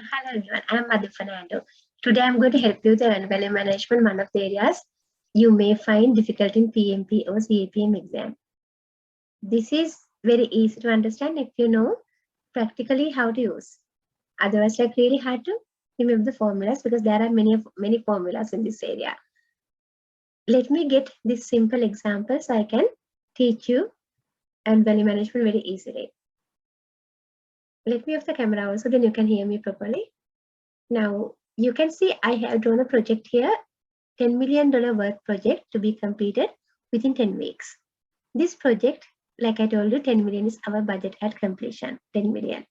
Hello everyone, I'm Madhu Fernando. Today I'm going to help you with earned value management, one of the areas you may find difficult in PMP or CAPM exam. This is very easy to understand if you know practically how to use. Otherwise, like really hard to remember the formulas because there are many formulas in this area. Let me get this simple example so I can teach you earned value management very easily. Let me off the camera also, then you can hear me properly. Now, you can see I have drawn a project here, $10 million work project to be completed within 10 weeks. This project, like I told you, 10 million is our budget at completion. 10 million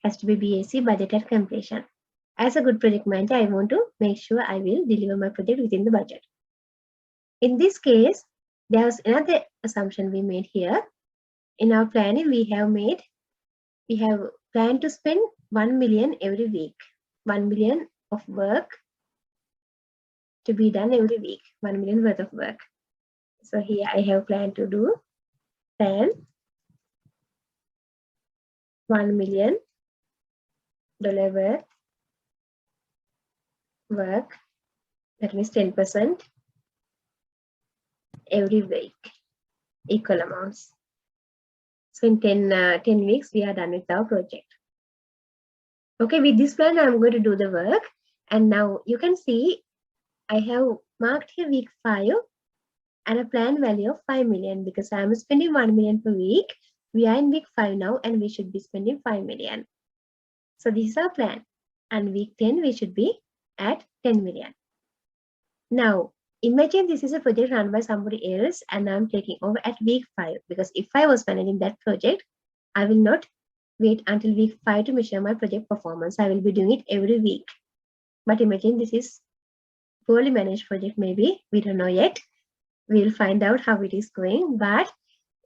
has to be BAC budget at completion. As a good project manager, I want to make sure I will deliver my project within the budget. In this case, there's another assumption we made here. In our planning, we have planned to spend 1 million every week. 1 million of work to be done every week, 1 million worth of work. So here I have planned to do plan $1 million worth, that means 10% every week, equal amounts. So in 10 weeks, we are done with our project. Okay, with this plan, I'm going to do the work. And now you can see I have marked here week 5 and a planned value of 5 million because I'm spending 1 million per week. We are in week 5 now and we should be spending 5 million. So this is our plan. And week 10, we should be at 10 million. Now, imagine this is a project run by somebody else and I'm taking over at week 5 because if I was managing that project, I will not wait until week 5 to measure my project performance. I will be doing it every week. But imagine this is poorly managed project maybe. We don't know yet. We'll find out how it is going, but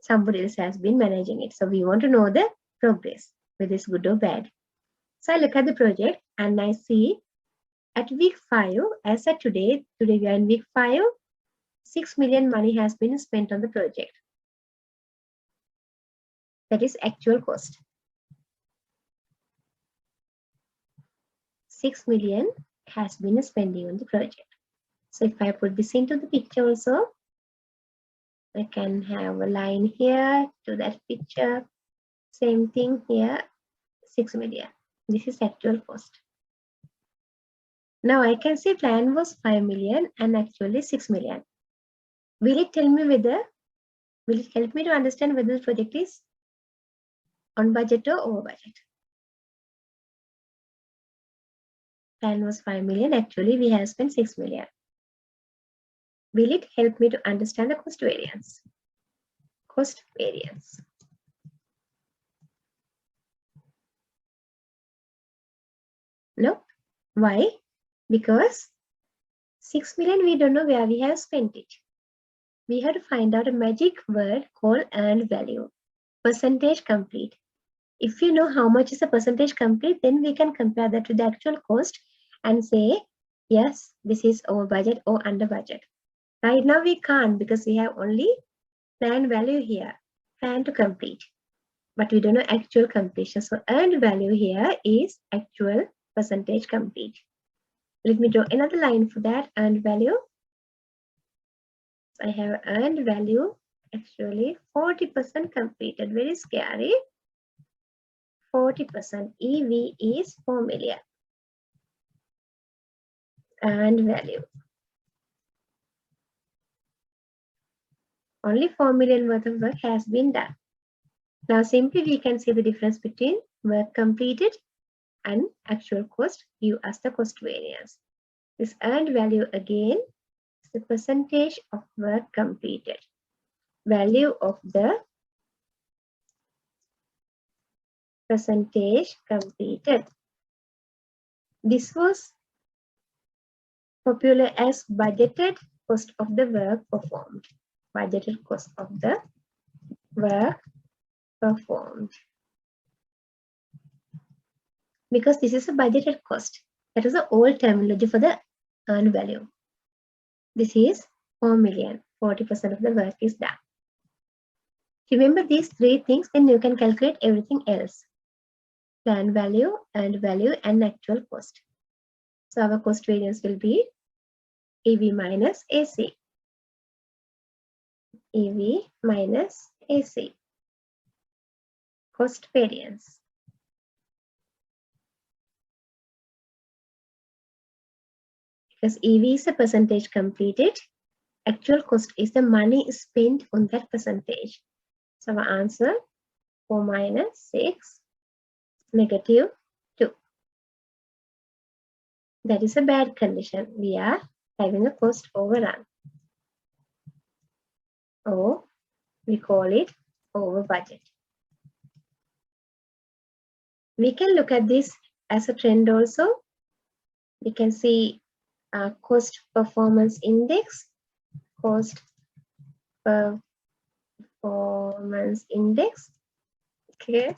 somebody else has been managing it. So we want to know the progress, whether it's good or bad. So I look at the project and I see at week 5, as at today we are in week 5, 6 million money has been spent on the project. That is actual cost. 6 million has been spending on the project. So if I put this into the picture also, I can have a line here to that picture. Same thing here, 6 million. This is actual cost. Now I can see plan was 5 million and actually 6 million. Will it help me to understand whether the project is on budget or over budget? Plan was 5 million, actually we have spent 6 million. Will it help me to understand the cost variance? Cost variance. No. Why? Because 6 million, we don't know where we have spent it. We have to find out a magic word called earned value. Percentage complete. If you know how much is a percentage complete, then we can compare that to the actual cost and say, yes, this is over budget or under budget. Right now we can't because we have only planned value here, plan to complete, but we don't know actual completion. So earned value here is actual percentage complete. Let me draw another line for that earned value. So I have earned value actually 40% completed, very scary. 40% EV is 4 million. Earned value. Only 4 million worth of work has been done. Now simply we can see the difference between work completed and actual cost, give us the cost variance. This earned value again is the percentage of work completed. Value of the percentage completed. This was popular as budgeted cost of the work performed. Budgeted cost of the work performed. Because this is a budgeted cost. That is the old terminology for the earned value. This is 4 million. 40% of the work is done. If you remember these 3 things, then you can calculate everything else. plan value and actual cost. So our cost variance will be EV minus AC. EV minus AC. Cost variance. Because EV is a percentage completed, actual cost is the money spent on that percentage. So our answer 4 minus 6 negative 2. That is a bad condition. We are having a cost overrun, or we call it over budget. We can look at this as a trend also. We can see cost performance index, cost performance index, okay,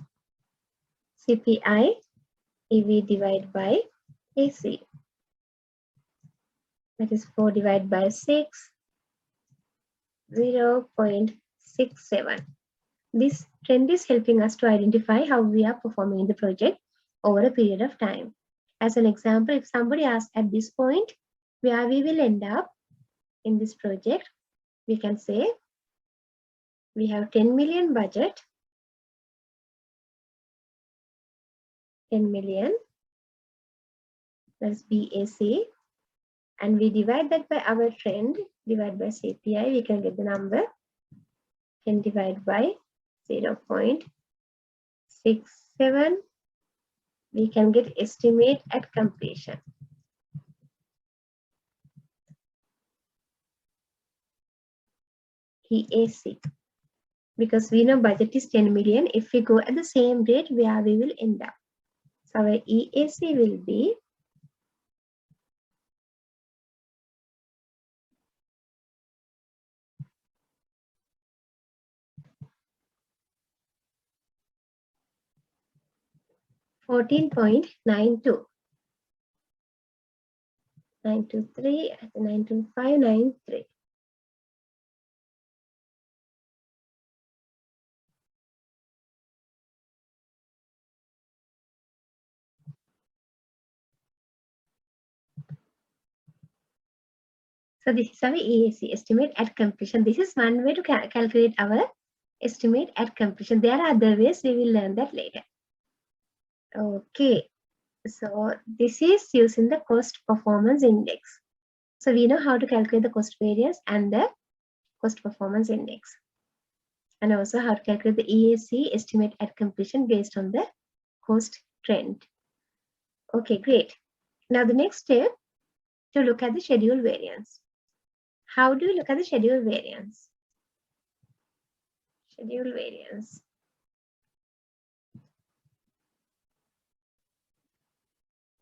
CPI, EV divided by AC. That is 4 divided by 6, 0.67. This trend is helping us to identify how we are performing in the project over a period of time. As an example, if somebody asks at this point where we will end up in this project, we can say we have 10 million budget, 10 million, that's BAC, and we divide that by our trend, divide by CPI, we can get the number 10 divided by 0.67. We can get estimate at completion. EAC. Because we know budget is 10 million. If we go at the same rate, where we will end up. So our EAC will be 14.92. 923 at 92593. So this is our EAC, estimate at completion. This is one way to calculate our estimate at completion. There are other ways, we will learn that later. Okay, so this is using the cost performance index. So we know how to calculate the cost variance and the cost performance index. And also how to calculate the EAC, estimate at completion, based on the cost trend. Okay, great. Now the next step, to look at the schedule variance. How do you look at the schedule variance? Schedule variance.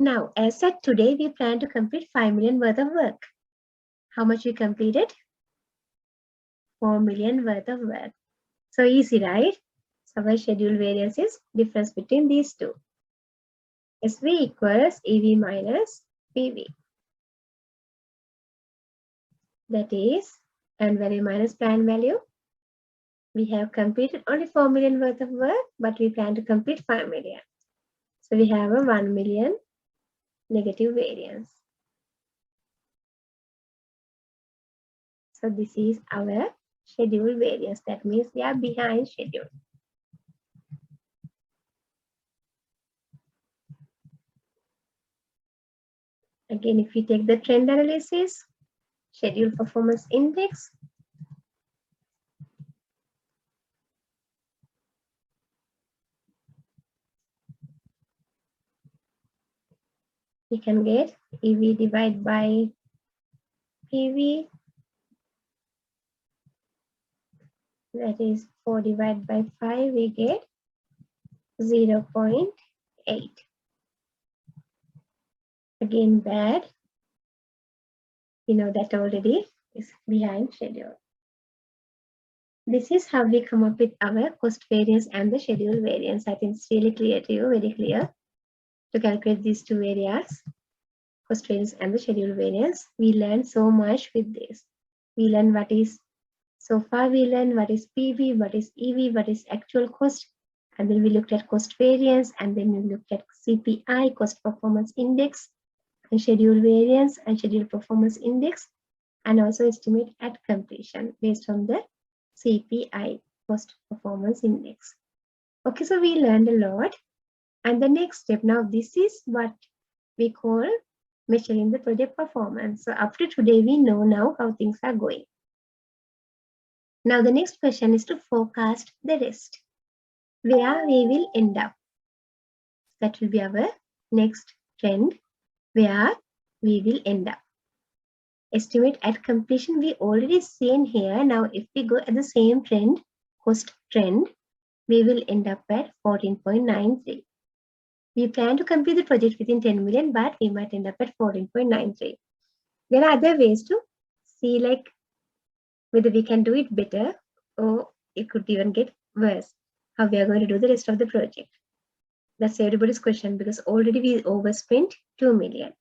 Now, as said, today we plan to complete 5 million worth of work. How much we completed? 4 million worth of work. So easy, right? So our schedule variance is difference between these two. SV equals EV minus PV. That is plan value minus plan value. We have completed only 4 million worth of work, but we plan to complete 5 million. So we have a 1 million negative variance. So this is our schedule variance. That means we are behind schedule. Again, if we take the trend analysis, schedule performance index, we can get EV divided by PV, that is 4 divided by 5, we get 0.8. Again, bad. We know that already is behind schedule. This is how we come up with our cost variance and the schedule variance. I think it's really clear to you, very clear, to calculate these two areas, cost variance and the schedule variance. We learned so much with this. We learned what is, so far we learned what is PV, what is EV, what is actual cost, And then we looked at cost variance, and then we looked at CPI, cost performance index, and schedule variance and schedule performance index, and also estimate at completion based on the CPI, cost performance index. Okay, so we learned a lot. And the next step, now this is what we call measuring the project performance. So up to today, we know now how things are going. Now the next question is to forecast the rest, where we will end up. That will be our next trend, where we will end up. Estimate at completion, we already seen here. Now if we go at the same trend, cost trend, we will end up at 14.93. We plan to complete the project within 10 million, but we might end up at 14.93. There are other ways to see like whether we can do it better or it could even get worse. How we are going to do the rest of the project. That's everybody's question, because already we overspent 2 million.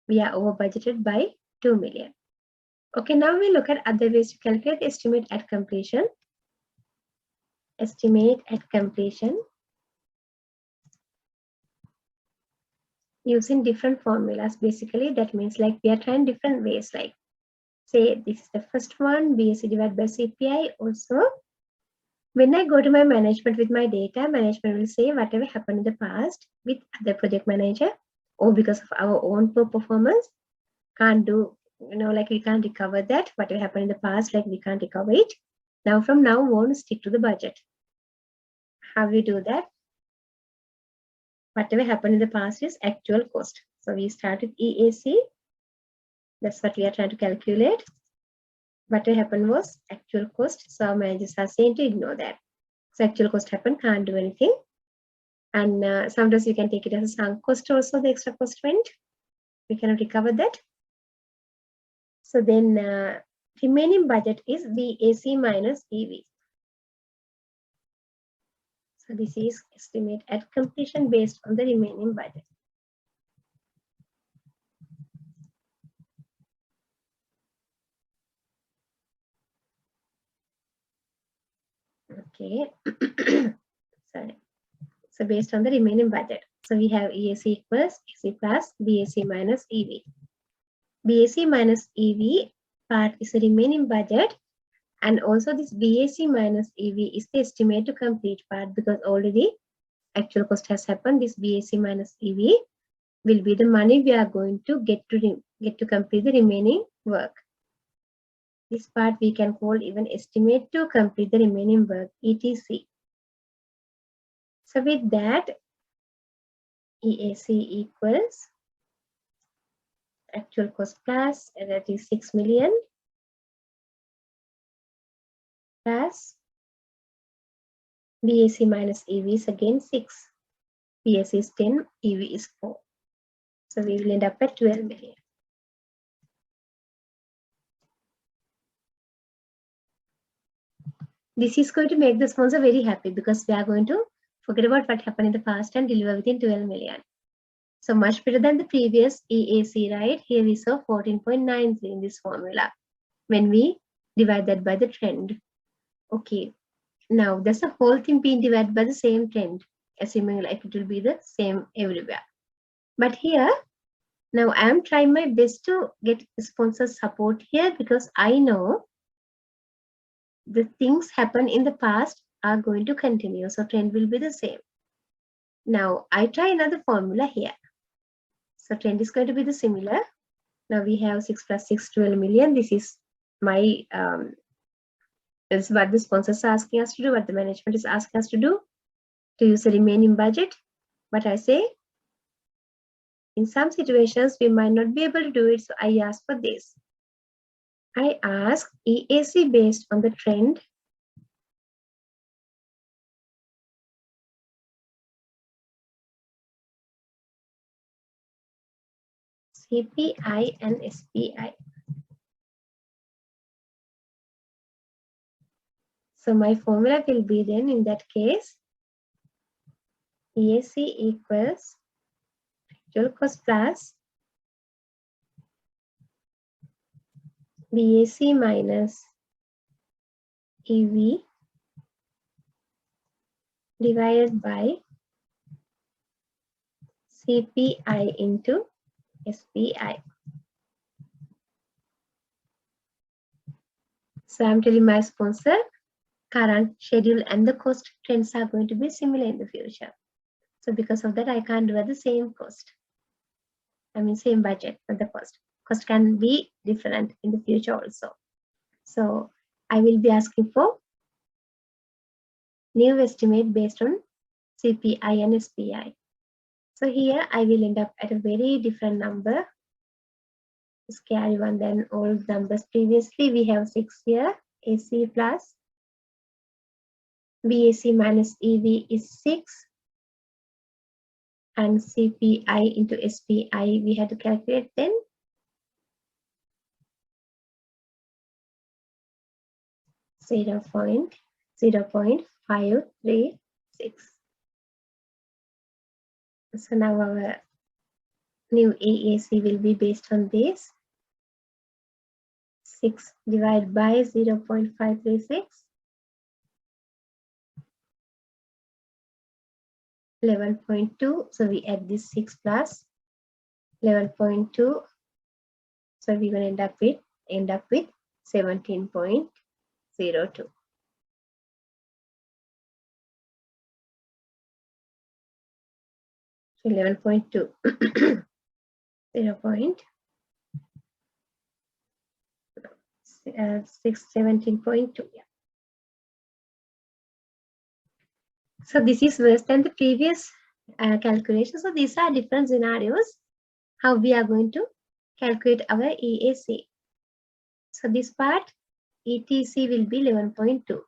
We are over budgeted by 2 million. Okay, now we look at other ways to calculate estimate at completion. Estimate at completion using different formulas. Basically, that means like we are trying different ways, like say this is the first one, BAC divided by CPI. Also, when I go to my management with my data, management will say whatever happened in the past with the project manager, or because of our own poor performance, can't do, like we can't recover that. Whatever happened in the past, like we can't recover it. Now from now on, stick to the budget. How we do that? Whatever happened in the past is actual cost. So we start with EAC. That's what we are trying to calculate. Whatever happened was actual cost. So our managers are saying to ignore that. So actual cost happened, can't do anything. And sometimes you can take it as a sunk cost also, the extra cost went. We cannot recover that. So then remaining budget is BAC minus EV. So this is estimate at completion based on the remaining budget. Okay. Sorry. So based on the remaining budget. So we have EAC equals EC plus BAC minus EV. BAC minus EV part is the remaining budget. And also this BAC minus EV is the estimate to complete part, because already actual cost has happened. This BAC minus EV will be the money we are going to get to complete the remaining work. This part we can call even estimate to complete the remaining work, ETC. So with that, EAC equals actual cost plus, that is 6 million, plus BAC minus EV is again 6. BAC is 10, EV is 4. So we will end up at 12 million. This is going to make the sponsor very happy, because we are going to forget about what happened in the past and deliver within 12 million. So much better than the previous EAC, right? Here we saw 14.93 in this formula when we divide that by the trend. Okay, now there's the whole thing being divided by the same trend, assuming like it will be the same everywhere. But here, now I am trying my best to get sponsor support here, because I know the things happen in the past are going to continue. So trend will be the same. Now I try another formula here. So trend is going to be the similar. Now we have 6 plus 6, 12 million. This is my, this is what the sponsors are asking us to do, what the management is asking us to do, to use the remaining budget. But I say, in some situations, we might not be able to do it. So I ask for this. I ask EAC based on the trend CPI and SPI. So my formula will be then in that case, EAC equals actual cost plus BAC minus EV divided by CPI into SPI. So I'm telling my sponsor, current schedule and the cost trends are going to be similar in the future. So because of that, I can't do at the same cost. I mean, same budget, but the cost. Cost can be different in the future also. So I will be asking for new estimate based on CPI and SPI. So here I will end up at a very different number. Scary one than all numbers previously. We have 6 here. AC plus BAC minus EV is 6. And CPI into SPI we had to calculate then. Zero point 536. So now our new AAC will be based on this. 6 divided by 0.536. 11.2. So we add this 6 plus 11.2. So we're going to end up with 17.02. 11.2. 17.2. Yeah. So this is worse than the previous calculation. So these are different scenarios how we are going to calculate our EAC. So this part ETC will be 11.2.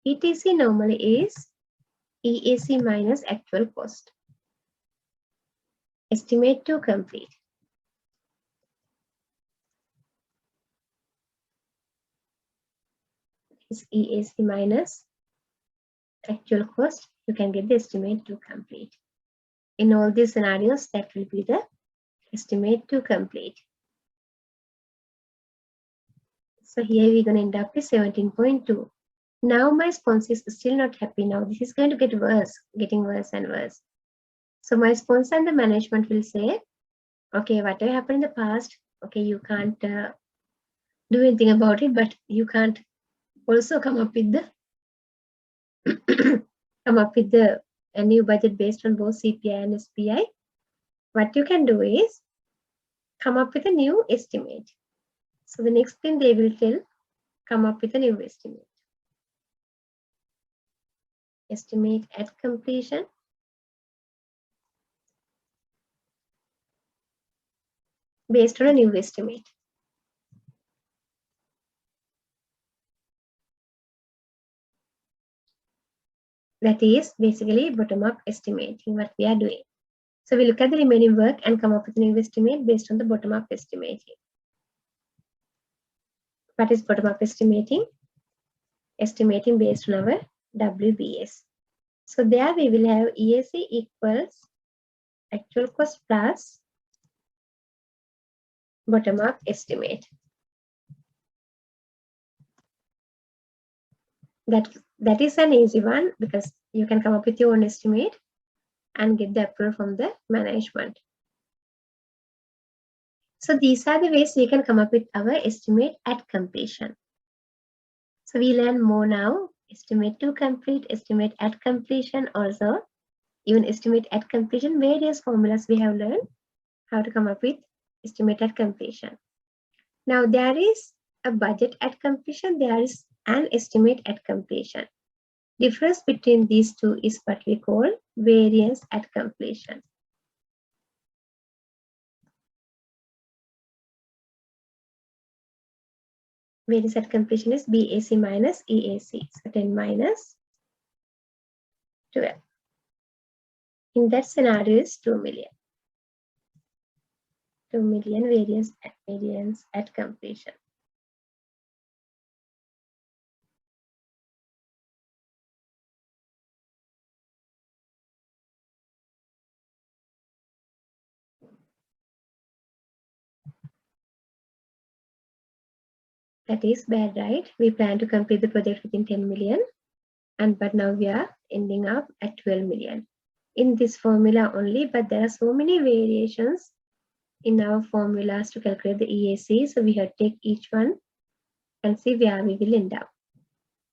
ETC normally is EAC minus actual cost. Estimate to complete. Is EAC minus actual cost. You can get the estimate to complete. In all these scenarios, that will be the estimate to complete. So here we're going to end up with 17.2. Now my sponsor is still not happy. Now this is going to get worse, getting worse and worse. So my sponsor and the management will say, okay, whatever happened in the past, okay, you can't do anything about it, but you can't also come up with the a new budget based on both CPI and SPI. What you can do is come up with a new estimate. So the next thing they will tell, come up with a new estimate. Estimate at completion. Based on a new estimate. That is basically bottom-up estimating what we are doing. So we look at the remaining work and come up with a new estimate based on the bottom-up estimating. What is bottom-up estimating? Estimating based on our WBS. So there we will have EAC equals actual cost plus bottom-up estimate. That is an easy one because you can come up with your own estimate and get the approval from the management. So these are the ways we can come up with our estimate at completion. So we learn more now. Estimate to complete, estimate at completion, also even estimate at completion. Various formulas we have learned how to come up with estimate at completion. Now there is a budget at completion. There is an estimate at completion. Difference between these two is what we call variance at completion. Variance at completion is BAC minus EAC. So 10 minus 12. In that scenario is 2 million. 2 million variance at completion. That is bad, right? We plan to complete the project within 10 million, but now we are ending up at 12 million in this formula only, but there are so many variations in our formulas to calculate the EAC. So we have to take each one and see where we will end up.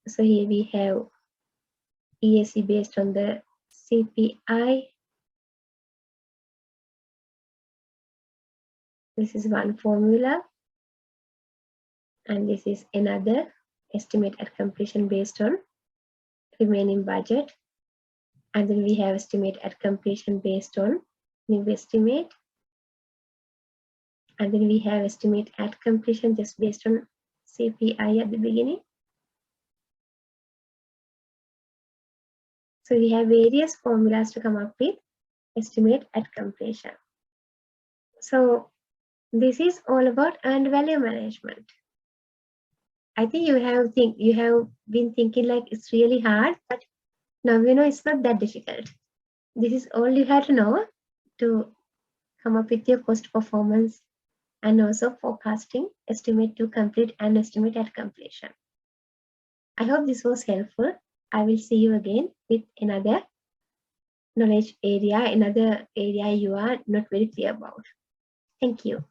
So here we have EAC based on the CPI. This is one formula, and this is another estimate at completion based on remaining budget. And then we have estimate at completion based on new estimate. And then we have estimate at completion just based on CPI at the beginning. So we have various formulas to come up with estimate at completion. So this is all about earned value management. I think you have been thinking like it's really hard, but now you know it's not that difficult. This is all you have to know to come up with your cost performance and also forecasting, estimate to complete and estimate at completion. I hope this was helpful. I will see you again with another knowledge area, another area you are not very clear about. Thank you.